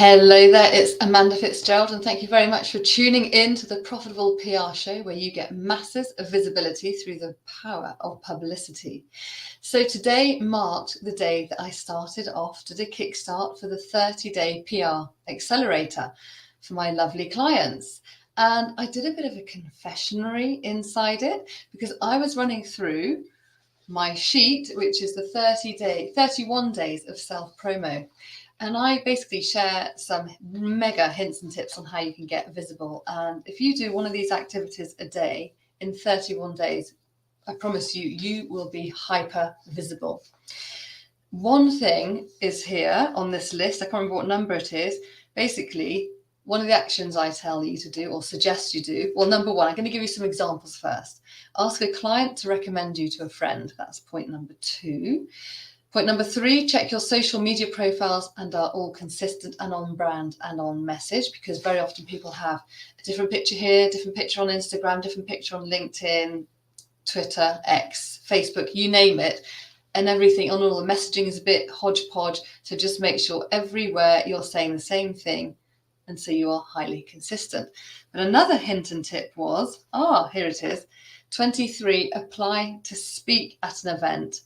Hello there, it's Amanda Fitzgerald, and thank you very much for tuning in to the Profitable PR Show, where you get masses of visibility through the power of publicity. So today marked the day that I started off to the kickstart for the 30-day PR accelerator for my lovely clients. And I did a bit of a confessionary inside it because I was running through my sheet, which is the 31 days of self-promo. And I basically share some mega hints and tips on how you can get visible. And if you do one of these activities a day in 31 days, I promise you, you will be hyper visible. One thing is here on this list, I can't remember what number it is. Basically, one of the actions I tell you to do or suggest you do, well, number one, I'm going to give you some examples first. Ask a client to recommend you to a friend. That's point number 2. Point number 3, check your social media profiles and are all consistent and on brand and on message, because very often people have a different picture here, different picture on Instagram, different picture on LinkedIn, Twitter, X, Facebook, you name it. And everything on all the messaging is a bit hodgepodge. So just make sure everywhere you're saying the same thing. And so you are highly consistent. But another hint and tip was, here it is, 23, apply to speak at an event.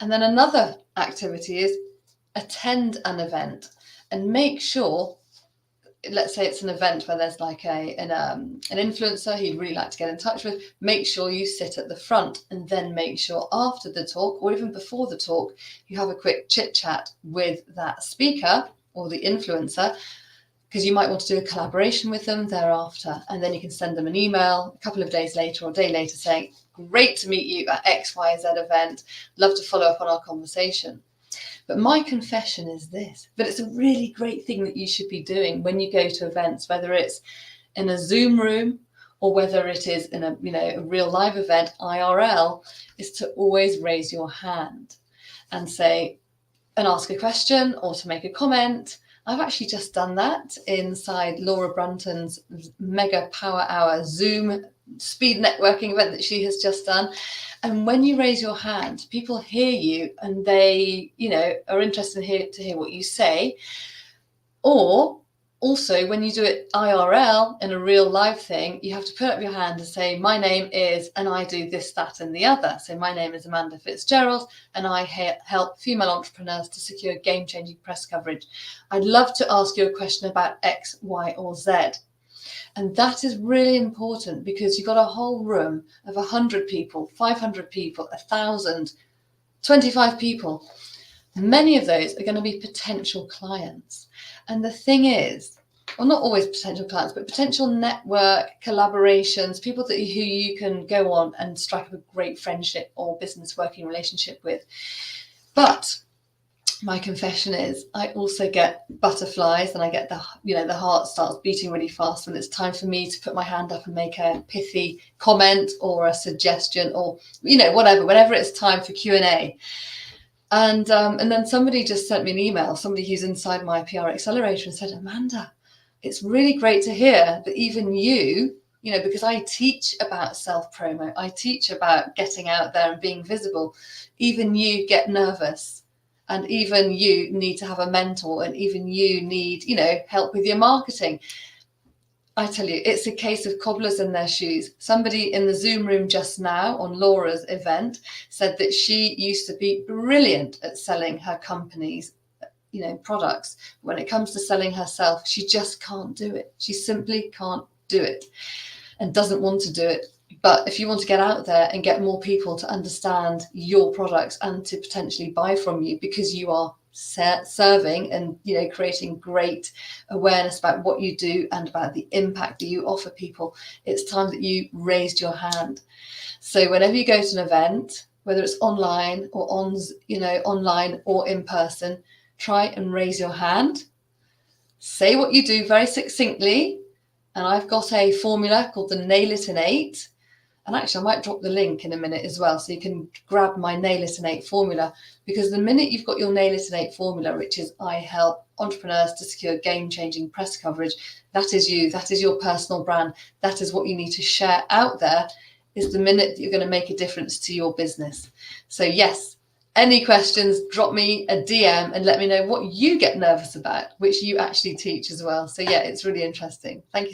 And then another activity is attend an event and make sure, let's say it's an event where there's like an influencer who you'd really like to get in touch with, make sure you sit at the front, and then make sure after the talk or even before the talk, you have a quick chit chat with that speaker or the influencer, because you might want to do a collaboration with them thereafter. And then you can send them an email a couple of days later or a day later saying, great to meet you at XYZ event. Love to follow up on our conversation. But my confession is this, but it's a really great thing that you should be doing when you go to events, whether it's in a Zoom room or whether it is in a real live event, IRL, is to always raise your hand and say, and ask a question or to make a comment. I've actually just done that inside Laura Brunton's Mega Power Hour Zoom speed networking event that she has just done. And when you raise your hand, people hear you and they, are interested to hear what you say. Or also when you do it IRL in a real live thing, you have to put up your hand and say, my name is, and I do this, that, and the other. So my name is Amanda Fitzgerald, and I help female entrepreneurs to secure game-changing press coverage. I'd love to ask you a question about X, Y, or Z. And that is really important because you've got a whole room of 100 people, 500 people, 1,000, 25 people. Many of those are going to be potential clients. And the thing is, well, not always potential clients, but potential network collaborations, people who you can go on and strike up a great friendship or business working relationship with. But my confession is I also get butterflies, and I get the heart starts beating really fast when it's time for me to put my hand up and make a pithy comment or a suggestion or, whenever it's time for Q&A. And then somebody just sent me an email, somebody who's inside my PR accelerator, and said, Amanda, it's really great to hear that even you, because I teach about self-promo, I teach about getting out there and being visible, even you get nervous, and even you need to have a mentor, and even you need, help with your marketing. I tell you, it's a case of cobblers in their shoes. Somebody in the Zoom room just now on Laura's event said that she used to be brilliant at selling her company's, products. When it comes to selling herself, she just can't do it. She simply can't do it and doesn't want to do it. But if you want to get out there and get more people to understand your products and to potentially buy from you because you are serving and creating great awareness about what you do and about the impact that you offer people, it's time that you raised your hand. So whenever you go to an event, whether it's online or online or in person, try and raise your hand, say what you do very succinctly. And I've got a formula called the Nail It in 8. And actually, I might drop the link in a minute as well, so you can grab my Nail It in 8 formula, because the minute you've got your Nail It in 8 formula, which is I help entrepreneurs to secure game-changing press coverage, that is you, that is your personal brand, that is what you need to share out there, is the minute that you're going to make a difference to your business. So yes, Any questions, drop me a DM and let me know what you get nervous about, which you actually teach as well. So yeah, it's really interesting. Thank you.